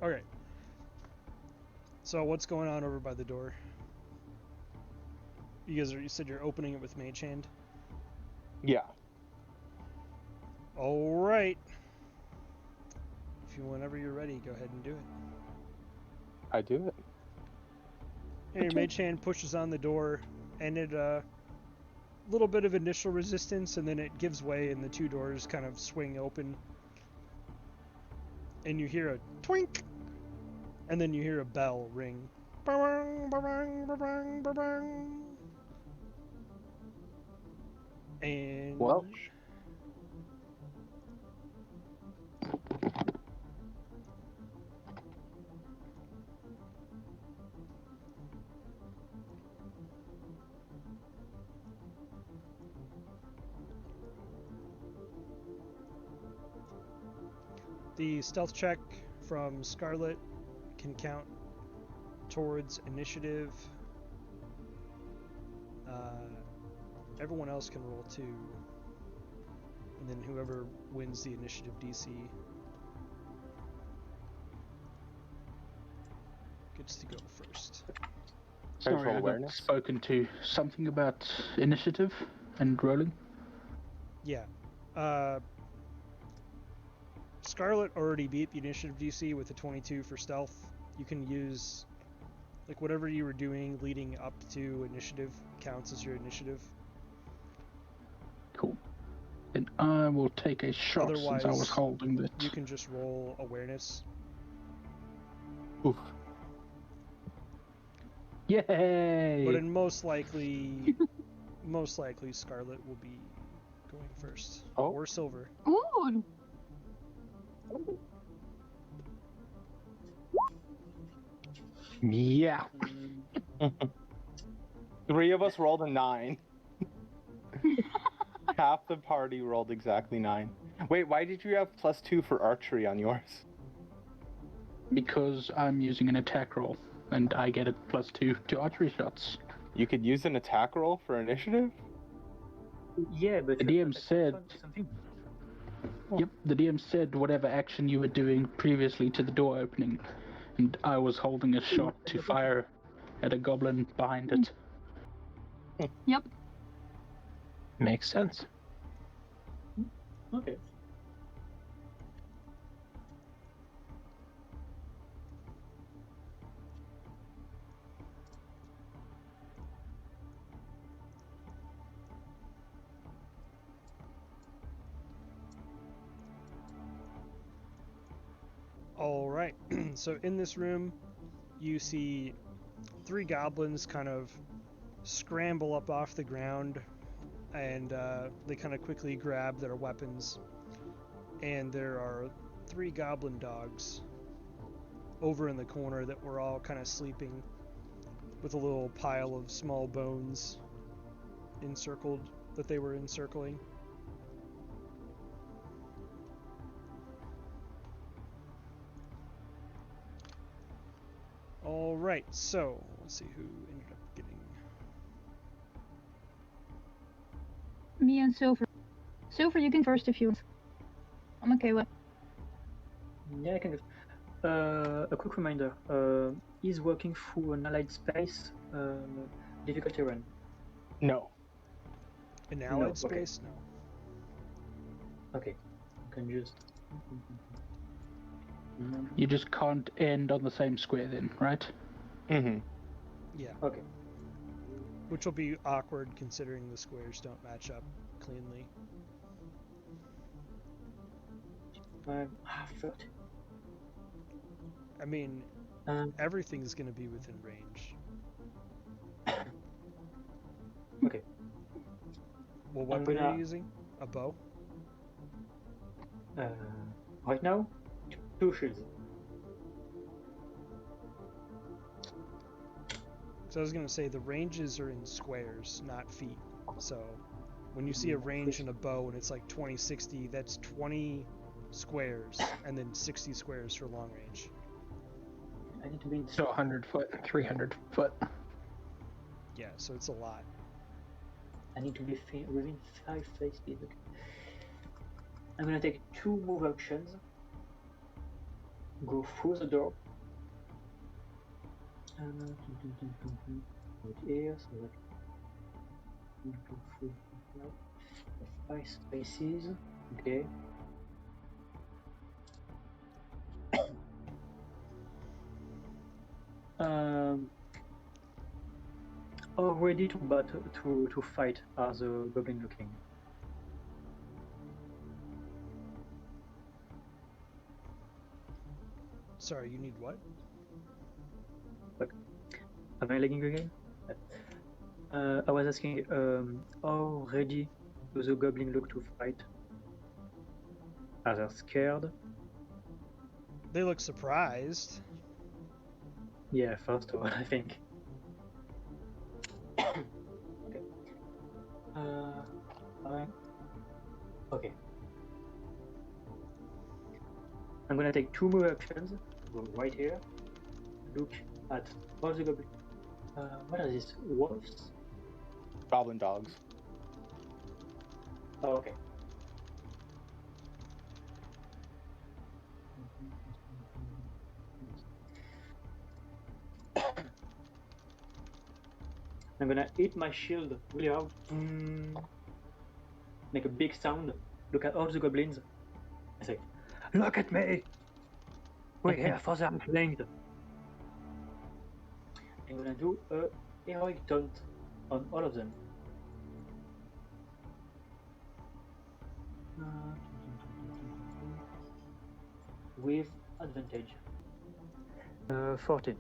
Okay. So what's going on over by the door? You said you're opening it with Mage Hand? Yeah. Alright. Whenever you're ready, go ahead and do it. I do it. And your Mage Hand pushes on the door, and it, little bit of initial resistance, and then it gives way, and the two doors kind of swing open. And you hear a twink! And then you hear a bell ring. Ba-bang, ba-bang, ba-bang, ba-bang. And... Well... The stealth check from Scarlet can count towards initiative. Everyone else can roll 2. And then whoever wins the initiative DC gets to go first. Sorry, I got spoken to. Something about initiative and rolling? Yeah. Scarlet already beat the initiative DC with a 22 for stealth. You can use, like, whatever you were doing leading up to initiative counts as your initiative. Cool. Then I will take a shot. Otherwise, since I was holding it. You can just roll awareness. Oof. Yay! But in most likely Scarlet will be going first. Oh. Or Silver. Ooh! Yeah. 3 of us rolled a 9. Half the party rolled exactly 9. Wait, why did you have +2 for archery on yours? Because I'm using an attack roll, and I get a +2 to archery shots. You could use an attack roll for initiative? Yeah, but the DM said something. Yep, the DM said whatever action you were doing previously to the door opening, and I was holding a shot to fire at a goblin behind it. Yep. Makes sense. Okay. Alright, so in this room, you see 3 goblins kind of scramble up off the ground, and they kind of quickly grab their weapons. And there are 3 goblin dogs over in the corner that were all kind of sleeping with a little pile of small bones encircled, that they were encircling. Alright, so let's see who ended up getting... Me and Silver. Silver, you can first if you want. I'm okay with. Yeah, I can. A quick reminder: is working through an allied space difficulty run? No. An allied space? Okay. No. Okay, you can just. You just can't end on the same square then, right? Mm-hmm. Yeah. Okay. Which will be awkward considering the squares don't match up cleanly. 30. I mean, everything's going to be within range. Okay. Well, what are you using? A bow? Right now, 2 shields. So I was going to say the ranges are in squares, not feet. So when you see a range in a bow and it's like 20-60, that's 20 squares and then 60 squares for long range. I need to be. So 100 foot and 300 foot. Yeah, so it's a lot. I need to be within 5 face speed. Okay. I'm gonna take 2 move actions. go through the door. Right here, so that 1, 2, 3, 4, 5 spaces. Okay. All ready to fight as a goblin looking. Sorry, you need what? Am I lagging again? I was asking, how ready does the goblin look to fight? Are they scared? They look surprised. Yeah, first of all, I think. Okay. Alright. Okay. I'm gonna take 2 more actions. Go right here. Look at all the goblins. What are these? Wolves? Goblin dogs. Oh, okay. I'm gonna hit my shield really hard. Make a big sound. Look at all the goblins. I say, look at me! We're here for the flanked. I'm gonna do a heroic taunt on all of them. With advantage. 14.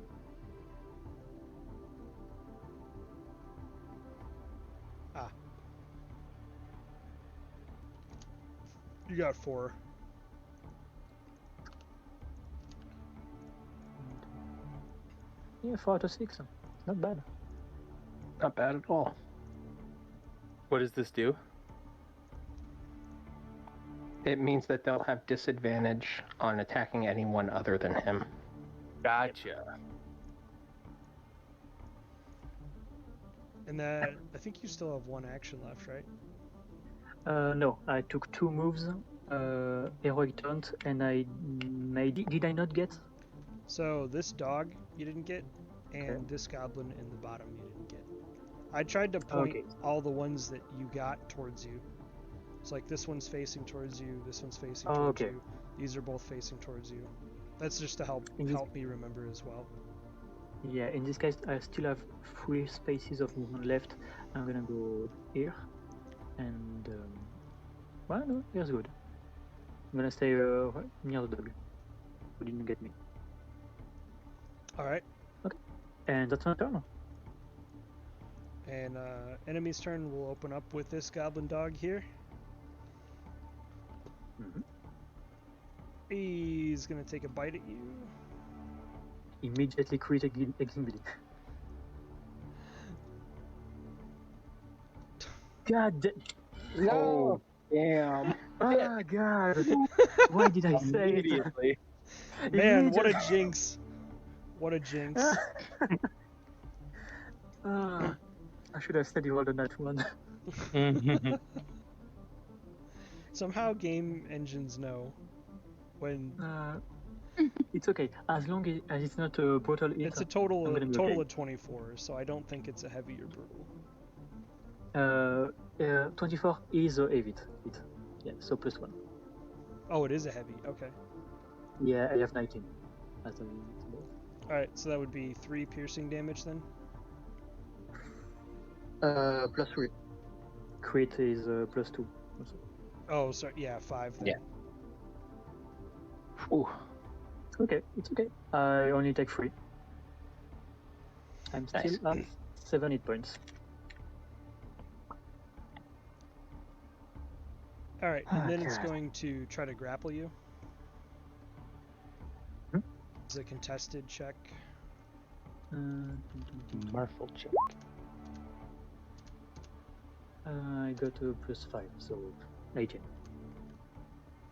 Ah. You got 4. Yeah, 4 to 6. Not bad. Not bad at all. What does this do? It means that they'll have disadvantage on attacking anyone other than him. Gotcha. And that, I think you still have 1 action left, right? No, I took 2 moves, heroic taunt, and did I not get? So this dog you didn't get, and Okay. this goblin in the bottom you didn't get. I tried to point all the ones that you got towards you. It's like this one's facing towards you, this one's facing towards you. These are both facing towards you. That's just to help me remember as well. Yeah, in this case, I still have 3 spaces of movement left. I'm gonna go here, and well, no, here's good. I'm gonna stay near the dog, who didn't get me. All right. Okay, and that's my turn. And enemy's turn will open up with this goblin dog here. He's gonna take a bite at you. Immediately create a agility. God. Oh, damn. Oh God. Why did I say it? Immediately. Man, what a jinx. What a jinx. I should have said you rolled on that one. Somehow game engines know when it's okay, as long as it's not a brutal hit. it's a total okay. of 24, so I don't think it's a heavy or brutal. 24 is a heavy hit. Yeah, so +1. Oh, it is a heavy. Okay. Yeah, I have 19. Alright, so that would be 3 piercing damage then? +3. Crit is +2. Also. Oh, sorry. Yeah, 5 then. Yeah. Ooh. Okay, it's okay. I only take 3. I'm still at 7 hit points. Alright, and then it's going to try to grapple you. It's a contested check. Marful check. I got a +5, so 18.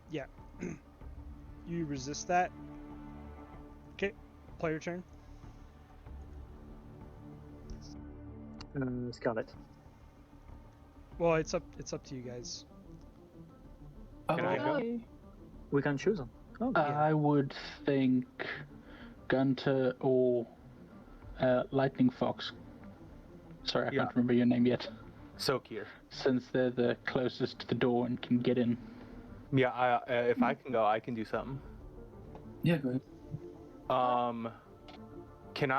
Yeah. You resist that. Okay, player turn. Scarlet. Well, it's up to you guys. Can I go? We can choose. Oh, I would think Gunter or Lightning Fox. Sorry, I Yeah. can't remember your name yet. Sokir. Since they're the closest to the door and can get in. Yeah, if I can go, I can do something. Yeah, go ahead. Can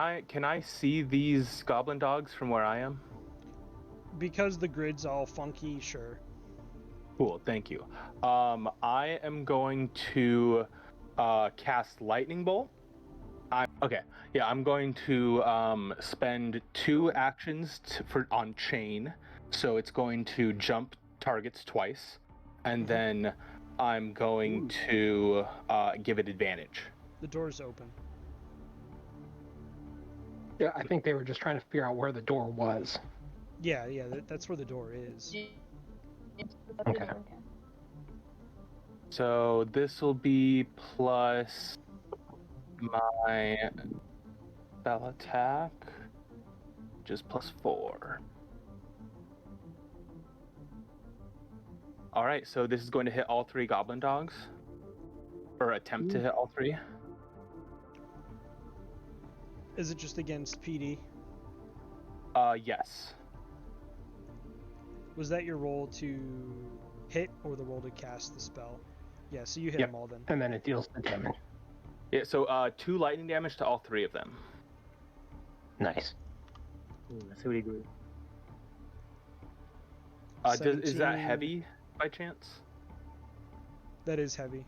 I see these goblin dogs from where I am? Because the grid's all funky, sure. Cool, thank you. I am going to cast Lightning Bolt. I'm going to spend 2 actions on chain, so it's going to jump targets twice, and then I'm going to give it advantage. The door's open. Yeah, I think they were just trying to figure out where the door was. Yeah, that's where the door is. Okay. So this will be plus my spell attack, just +4. All right, so this is going to hit all 3 goblin dogs, or attempt to hit all 3. Is it just against PD? Yes. Was that your roll to hit or the roll to cast the spell? Yeah, so you hit Yep. them all then. And then it deals the damage. Yeah. So 2 lightning damage to all 3 of them. Nice. Ooh, that's really good. Is that 17. heavy by chance? That is heavy.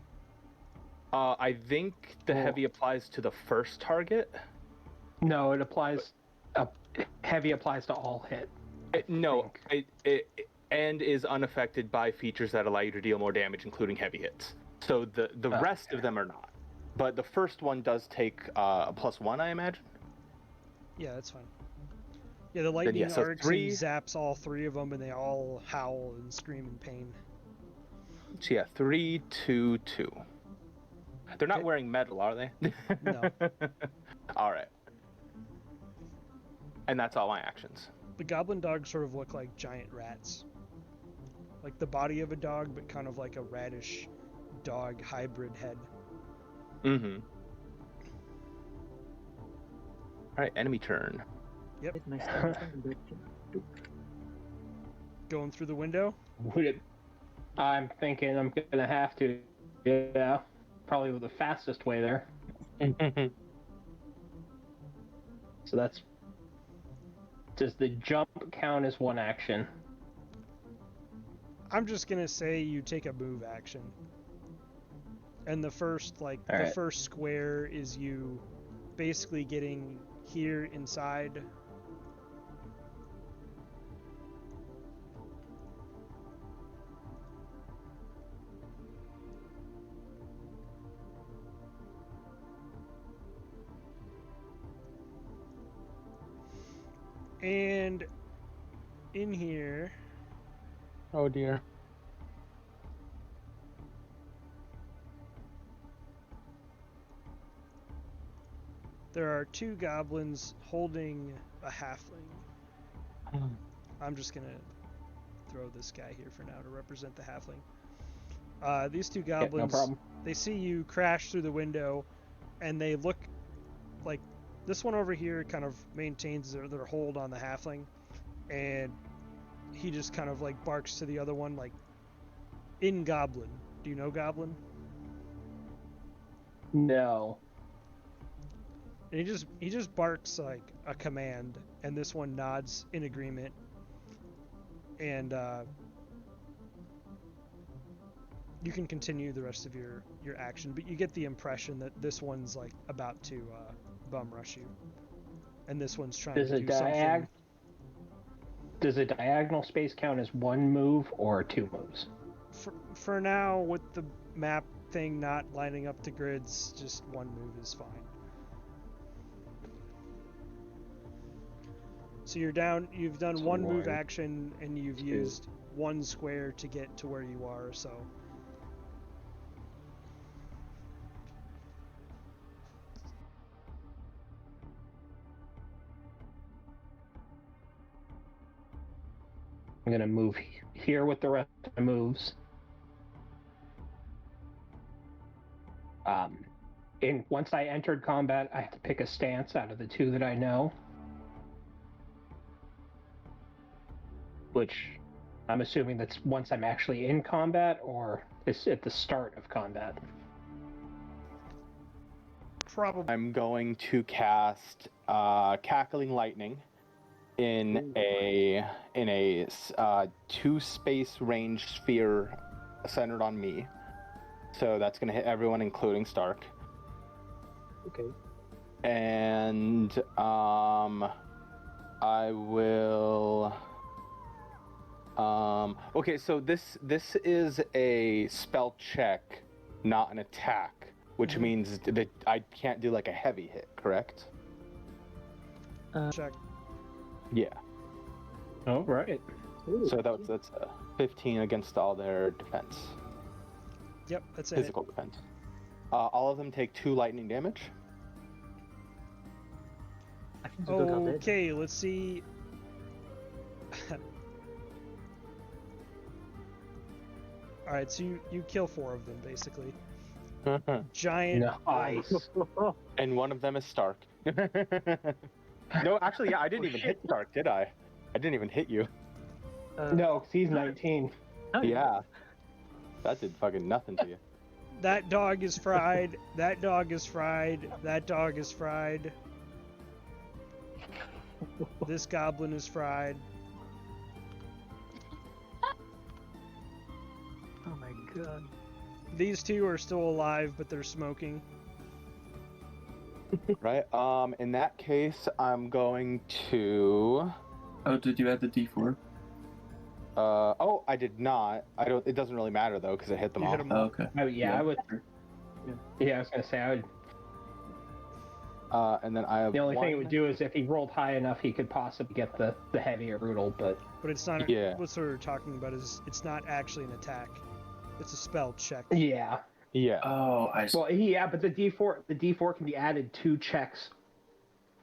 I think the Oh. heavy applies to the first target. No, it applies. Heavy applies to all hit. No, it and is unaffected by features that allow you to deal more damage, including heavy hits. So the rest of them are not. But the first one does take a +1, I imagine. Yeah, that's fine. Yeah, the lightning yeah, so arcs 3. and zaps all 3 of them, and they all howl and scream in pain. So yeah, 3, 2, 2. They're not Okay. wearing metal, are they? No. All right. And that's all my actions. The goblin dogs sort of look like giant rats. Like the body of a dog, but kind of like a radish dog hybrid head. Mm-hmm. All right, enemy turn. Yep. My stamina back. Going through the window? I'm thinking I'm gonna have to. Yeah, probably the fastest way there. So that's. Does the jump count as 1 action? I'm just gonna say you take a move action. And the first, All right. first square is you basically getting here inside. And in here, Oh dear. there are 2 goblins holding a halfling. I'm just gonna throw this guy here for now to represent the halfling. These 2 Yeah, goblins, no problem. they see you crash through the window, and they look like this one over here kind of maintains their hold on the halfling, and he just kind of like barks to the other one like, in Goblin. Do you know Goblin? No. And he just barks like a command, and this one nods in agreement. And you can continue the rest of your action, but you get the impression that this one's like about to bum rush you, and this one's trying Does to a do something. Does a diagonal space count as 1 move or 2 moves? For now, with the map thing not lining up to grids, just 1 move is fine. So you've done So 1 move 1, action, and you've 2. used 1 square to get to where you are, so. I'm gonna move here with the rest of the moves. Once I entered combat, I have to pick a stance out of the two that I know, which I'm assuming that's once I'm actually in combat, or it's at the start of combat. Probably. I'm going to cast Cackling Lightning in a 2-space range sphere centered on me. So that's going to hit everyone, including Stark. Okay. And I will. Okay, so this is a spell check, not an attack, which means that I can't do like a heavy hit, correct? Check. Yeah. Oh, right. So that's a 15 against all their defense, Yep, that's a hit. physical defense. All of them take 2 lightning damage. I think the dog are dead. Okay, let's see. Alright, so you kill 4 of them, basically. Giant. Nice. And one of them is Stark. No, actually, yeah, I didn't even hit Stark, did I? I didn't even hit you. No, 'cause he's 19. Oh, Yeah. That did fucking nothing to you. That dog is fried. That dog is fried. That dog is fried. This goblin is fried. Oh my god. These 2 are still alive, but they're smoking. Right. In that case, I'm going to. Oh, did you add the D4? Oh, I did not. I don't. It doesn't really matter though, because it hit them You all. hit 'em Oh, all. okay. Oh, yeah, I would. Sure. Yeah, I was gonna say I would. And then I have. The only thing it one- would do is if he rolled high enough, he could possibly get the heavier brutal. But But it's not. Yeah. What sort of talking about is it's not actually an attack. It's a spell check. yeah, Yeah. Oh, I see. well, yeah, but the D4 can be added to checks.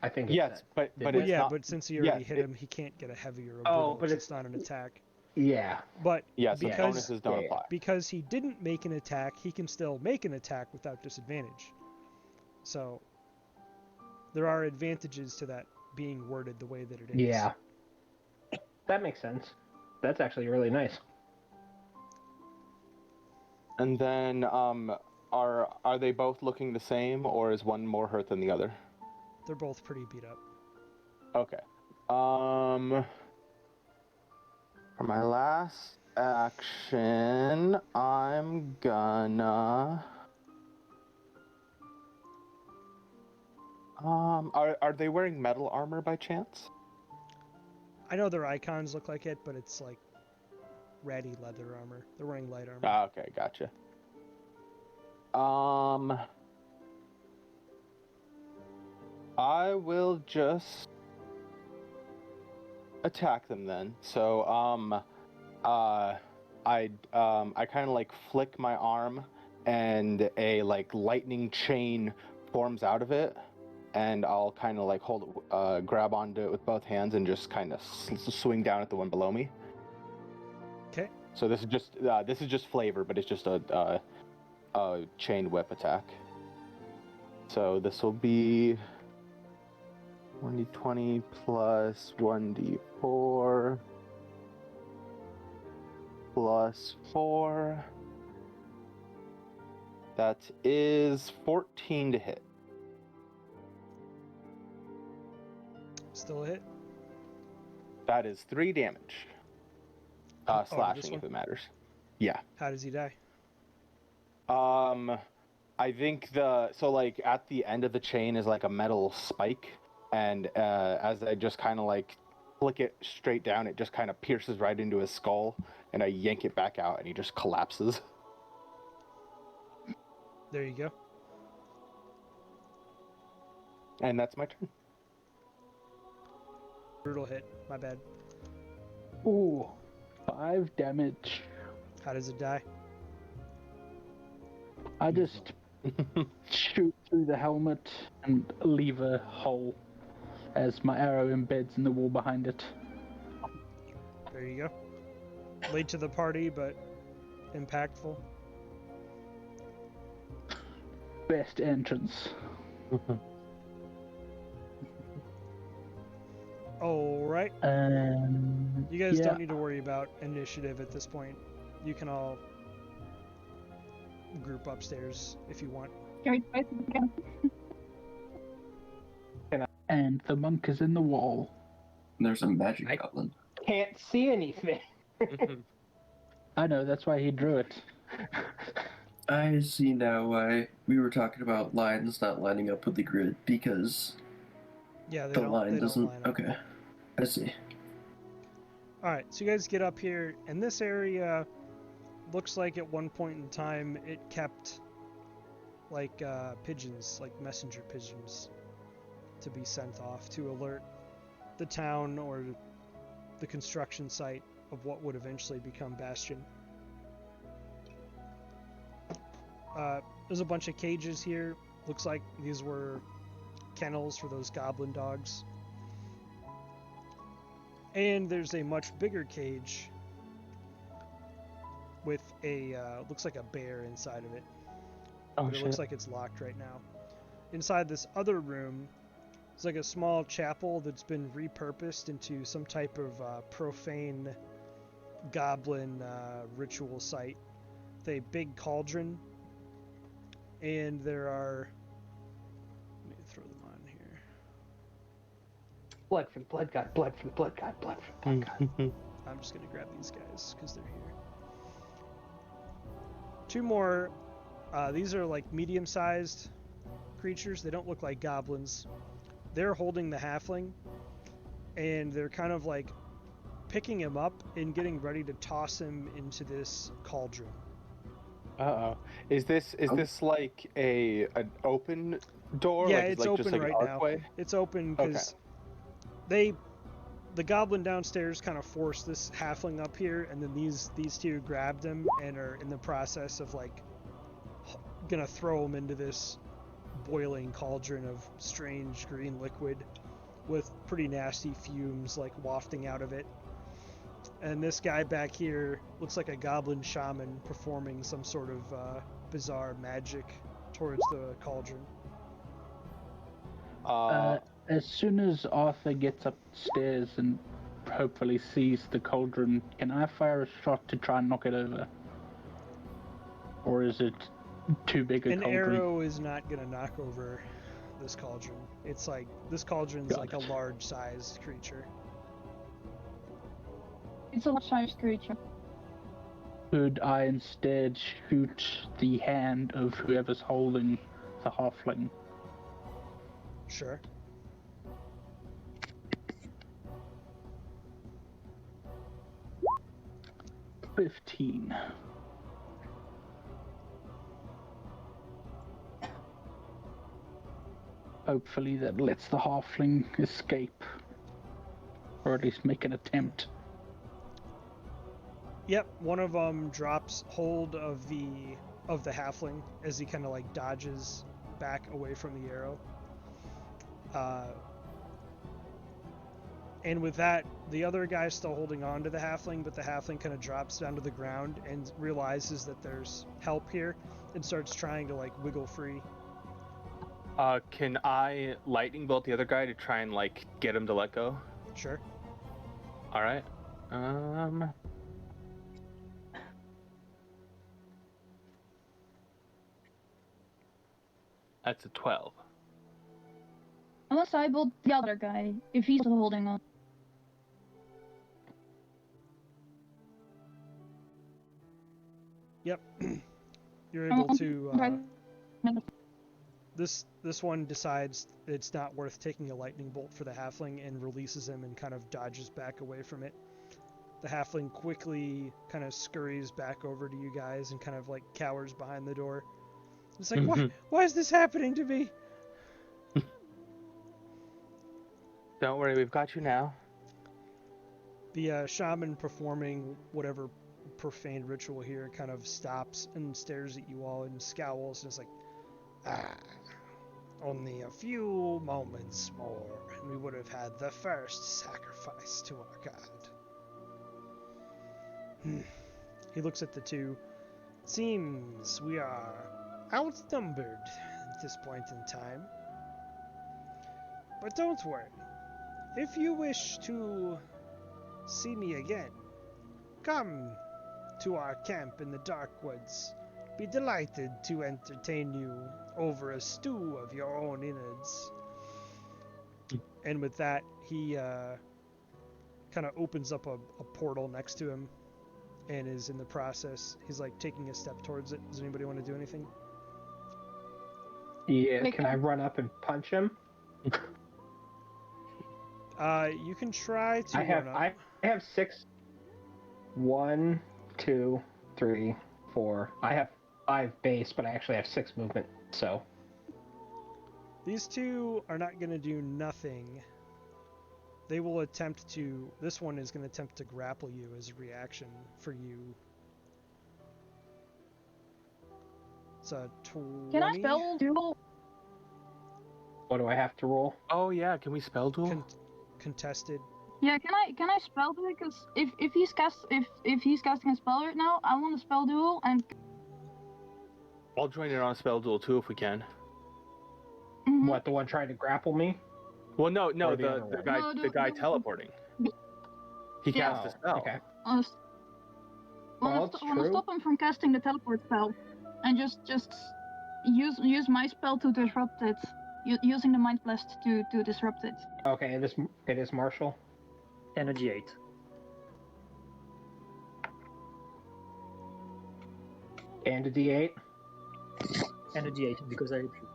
I think. It Yes, said. but Well, it's yeah, not. but since he already yes, hit it- him, he can't get a heavier. Oh, brutal, but it's it's- not an attack. Yeah. But Yeah, so because bonuses don't yeah. apply. because he didn't make an attack, he can still make an attack without disadvantage. So there are advantages to that being worded the way that it is. Yeah. That makes sense. That's actually really nice. And then, are they both looking the same, or is one more hurt than the other? They're both pretty beat up. Okay. For my last action, I'm gonna. Are they wearing metal armor by chance? I know their icons look like it, but it's like ratty leather armor. They're wearing light armor. Ah, okay, gotcha. I will just attack them then. So, I kind of like flick my arm, and a like lightning chain forms out of it, and I'll kind of like grab onto it with both hands and just kind of swing down at the one below me. Okay. So this is just flavor, but it's just a chain whip attack. So this will be 1d20 plus 1d4 plus 4. That is 14 to hit. Still a hit. That is 3 damage. this Slashing one? if it matters. Yeah. How does he die? I think like at the end of the chain is like a metal spike, and as I just kind of like flick it straight down, it just kind of pierces right into his skull, and I yank it back out, and he just collapses. There you go. And that's my turn. Brutal hit. My bad. Ooh, 5 damage. How does it die? I just shoot through the helmet and leave a hole as my arrow embeds in the wall behind it. There you go. Late to the party, but impactful. best entrance. Alright. You guys don't need to worry about initiative at this point. You can all group upstairs if you want. And the monk is in the wall. There's a magic goblin. Can't see anything. I know, that's why he drew it. I see now why we were talking about lines not lining up with the grid, because Yeah, the line doesn't. line up. Okay, I see. Alright, so you guys get up here, and this area looks like at one point in time it kept like pigeons, like messenger pigeons, to be sent off to alert the town or the construction site of what would eventually become Bastion. There's a bunch of cages here. Looks like these were kennels for those goblin dogs. And there's a much bigger cage with a, looks like a bear inside of it. Oh, But it shit. looks like it's locked right now. Inside this other room, it's like a small chapel that's been repurposed into some type of profane goblin ritual site. With a big cauldron. And there are... Let me throw them on here. Blood for the blood god, blood for the blood god, blood for the blood god. I'm just going to grab these guys because they're here. Two more. These are like medium-sized creatures. They don't look like goblins. They're holding the halfling, and they're kind of like picking him up and getting ready to toss him into this cauldron. Uh-oh. Is this like an open door? Yeah, like, it's like open just like right an now. archway? It's open because the goblin downstairs kind of forced this halfling up here, and then these two grabbed him and are in the process of like gonna throw him into this boiling cauldron of strange green liquid with pretty nasty fumes like wafting out of it. And this guy back here looks like a goblin shaman performing some sort of bizarre magic towards the cauldron. As soon as Arthur gets upstairs and hopefully sees the cauldron, can I fire a shot to try and knock it over? Or is it too big a An cauldron? arrow is not gonna knock over this cauldron. It's like, this cauldron's Got like it. a large-sized creature. It's a large-sized creature. Could I instead shoot the hand of whoever's holding the halfling? Sure. $15. Hopefully that lets the halfling escape. Or at least make an attempt. Yep, one of them drops hold of the halfling as he kind of like dodges back away from the arrow. And with that, the other guy's still holding on to the halfling, but the halfling kind of drops down to the ground and realizes that there's help here and starts trying to like wiggle free. Can I lightning bolt the other guy to try and like get him to let go? Sure. All right. That's a 12. Unless I build the other guy, if he's still holding on. Yep. You're able to this one decides it's not worth taking a lightning bolt for the halfling and releases him and kind of dodges back away from it. The halfling quickly kind of scurries back over to you guys and kind of like cowers behind the door. It's like, why is this happening to me? Don't worry, we've got you now. The shaman performing whatever profane ritual here kind of stops and stares at you all and scowls and is like, only a few moments more and we would have had the first sacrifice to our god. He looks at the two. Seems we are outnumbered this point in time. But don't worry. If you wish to see me again, come to our camp in the dark woods. Be delighted to entertain you over a stew of your own innards. And with that, he kind of opens up a portal next to him and is in the process. He's like taking a step towards it. Does anybody want to do anything? Yeah, Like- can I run up and punch him? You can try to I have run up. I have 6. 1, 2, 3, 4. I have 5 base, but I actually have 6 movement. So These two are not going to do nothing. They will attempt to... This one is going to attempt to grapple you as a reaction for you. It's a 20. Can I spell duel? what do I have to roll? Oh yeah, can we spell duel? Contested. Yeah, can I spell duel? Because if he's casting a spell right now, I want to spell duel and. I'll join in on a spell duel too if we can. Mhm. What, the one trying to grapple me? Well, no, Or the the other one? guy, No, the guy no. teleporting. He Yeah. cast a spell. Okay. Want it's to true. stop him from casting the teleport spell, and just use my spell to disrupt it, using the mind blast to disrupt it. Okay, it is Marshall. Energy 8. And a D8. Energy 8 because I help you.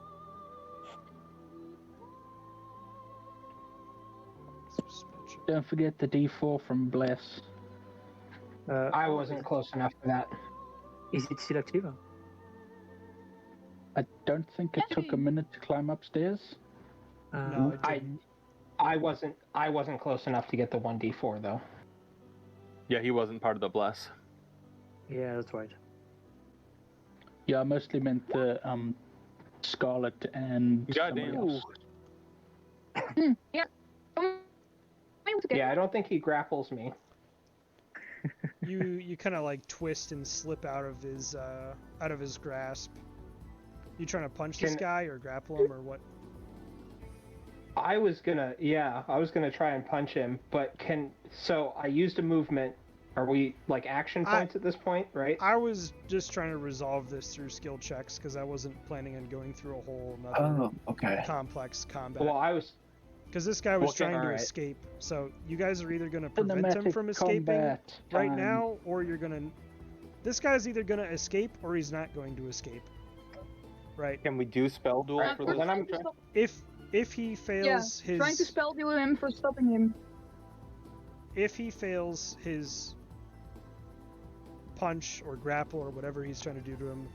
Don't forget the D4 from Bless. I wasn't close enough for that. Is it still active? I don't think it took a minute to climb upstairs. No, it I didn't. I wasn't close enough to get the 1D4 though. Yeah, he wasn't part of the bless. Yeah, that's right. Yeah, I mostly meant the Scarlet and Goddamn. somebody else. Yeah. Okay. Yeah, I don't think he grapples me. You kind of like twist and slip out of his grasp. You trying to punch this Can- guy or grapple him or what? I was gonna try and punch him, but so I used a movement. Are we like action points at this point, right? I was just trying to resolve this through skill checks because I wasn't planning on going through a whole nother Oh, okay. complex combat. Well, I was. Because this guy was Okay, trying to alright. escape. So you guys are either going to prevent him Cinematic from escaping combat right time. now, or you're going to... This guy's either going to escape or he's not going to escape. Right? Can we do spell duel Right, for well, this? then I'm If he fails his... Trying to spell duel him for stopping him. If he fails his punch or grapple or whatever he's trying to do to him,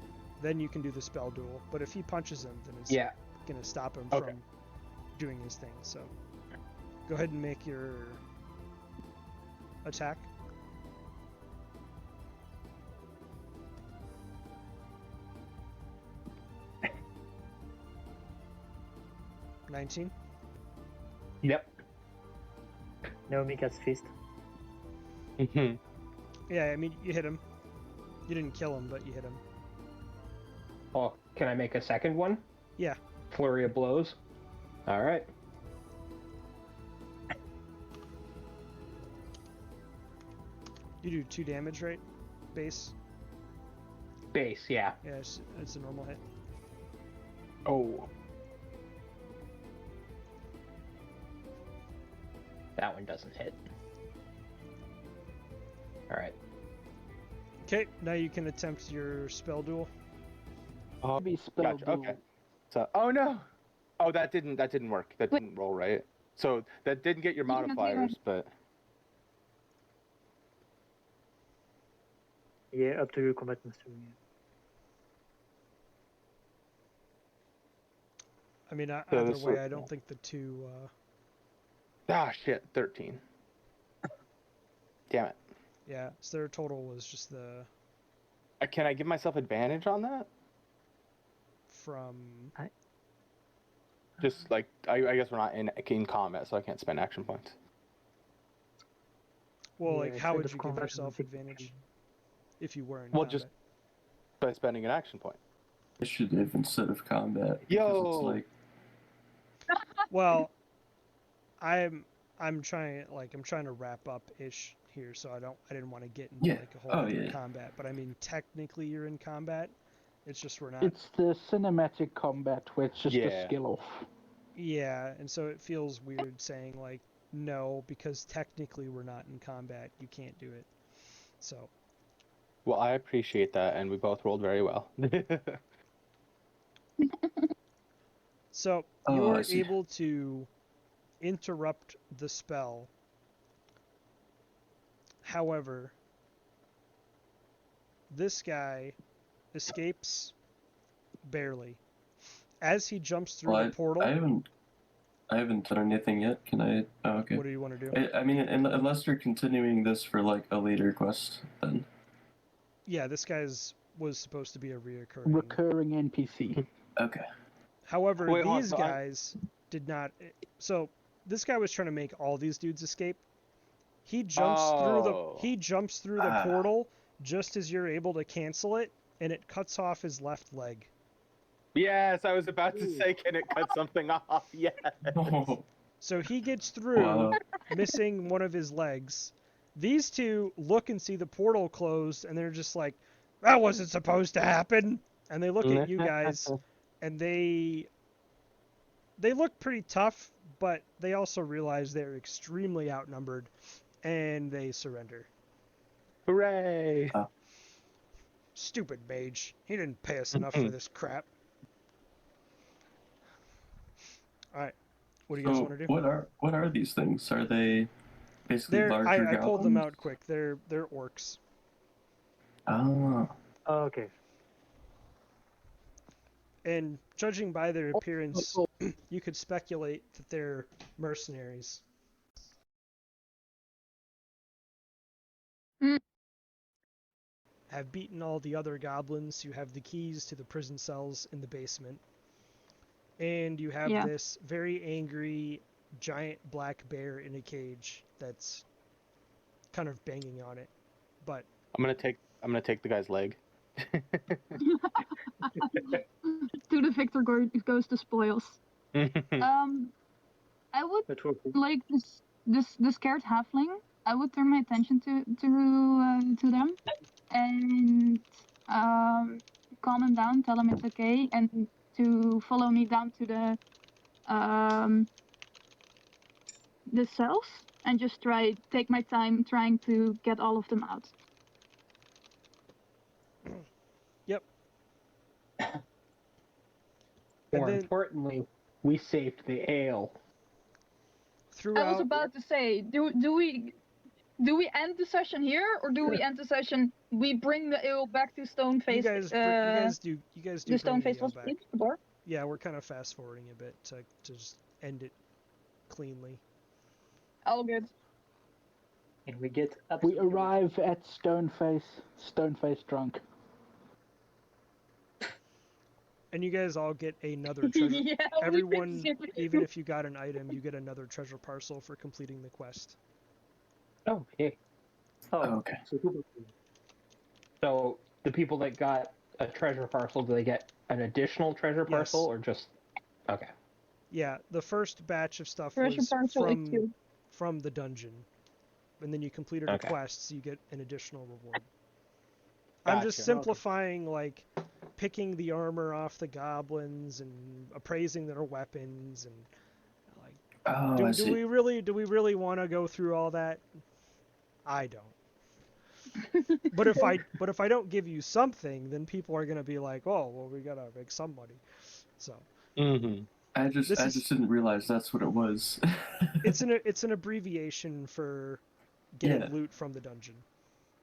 then you can do the spell duel. But if he punches him, then it's Yeah. going to stop him Okay. from doing his thing. So go ahead and make your attack. $19. Yep. Naomi casts fist. Mhm. Yeah, I mean, you hit him. You didn't kill him, but you hit him. Oh, can I make a second one? Yeah. Flurry of blows. All right. You do 2 damage, right? Base? Base, yeah. Yeah, it's a normal hit. Oh. That one doesn't hit. All right. Okay, now you can attempt your spell duel. Oh, Maybe spell gotcha. duel. Okay. So, oh no. Oh, that didn't work. That didn't roll right. So that didn't get your You can modifiers, but Yeah, up to you, combat master. I mean, So either this way, would- I don't think the two... shit, 13. Damn it. Yeah, so their total was just the... Can I give myself advantage on that? From... Just like I guess we're not in combat, so I can't spend action points. Well, Yeah, like, how instead would of you give combat, I yourself think- advantage if you were in Well, combat? just by spending an action point. initiative instead of combat. Because Yo! it's like, Well, I'm trying to wrap up ish here, so I didn't want to get into Yeah. like a whole Oh, other yeah. combat. But I mean, technically you're in combat. It's just we're not. It's the cinematic combat where it's just a Yeah. skill off. Yeah, and so it feels weird saying like no because technically we're not in combat. You can't do it. So Well, I appreciate that, and we both rolled very well. so Oh, I you're see. able to interrupt the spell. However, this guy escapes barely. As he jumps through Well, the portal, I haven't done anything yet. Can I? Oh, okay. what do you want to do? I mean, unless you're continuing this for like a later quest, then. Yeah, this was supposed to be a reoccurring. Recurring NPC. Okay. However, Wait, hold on, these so guys did not. So this guy was trying to make all these dudes escape. He jumps Oh. through the Ah. portal just as you're able to cancel it, and it cuts off his left leg. Yes, I was about to say, can it cut something off? Yes. Oh, So he gets through, wow. missing one of his legs. These two look and see the portal closed, and they're just like, "That wasn't supposed to happen." And they look at you guys, and they look pretty tough, but they also realize they're extremely outnumbered, and they surrender. Hooray! Stupid mage. He didn't pay us enough for this crap. Alright. What do you guys want to do? What are these things? Are they basically larger I pulled them goblins? out quick. They're orcs. Ah. Oh, okay. And judging by their appearance, you could speculate that they're mercenaries. Mm. Have beaten all the other goblins. You have the keys to the prison cells in the basement. And you have Yeah. this very angry giant black bear in a cage that's kind of banging on it. But I'm gonna take the guy's leg. To the victor goes the spoils. I would That worked. like the scared halfling. I would turn my attention to them and calm him down, tell him it's okay, and to follow me down to the cells and just take my time trying to get all of them out. yep. More then- importantly, we saved the ale. Throughout, I was about to say, do we end the session here, or do we end the session? We bring the ale back to Stoneface. you guys do the bring the Stoneface ale back. was the bar. Yeah, we're kind of fast forwarding a bit to just end it cleanly. All good. And we get We absolutely arrive at Stoneface drunk. And you guys all get another treasure. Yeah, Everyone, even if you got an item, you get another treasure parcel for completing the quest. Oh, hey. Oh, Okay. so people- So the people that got a treasure parcel, do they get an additional treasure Yes. parcel or just? Okay. Yeah, the first batch of stuff Treasure was parcel is two. from the dungeon. And then you completed a Okay. quest, so you get an additional reward. I'm just Gotcha. simplifying, like, picking the armor off the goblins and appraising their weapons and like Oh, I do see. we really want to go through all that? I don't. But if I don't give you something, then people are gonna be like, oh well, we gotta make some money. So Mm-hmm. I just didn't realize that's what it was. it's an abbreviation for getting Yeah. loot from the dungeon.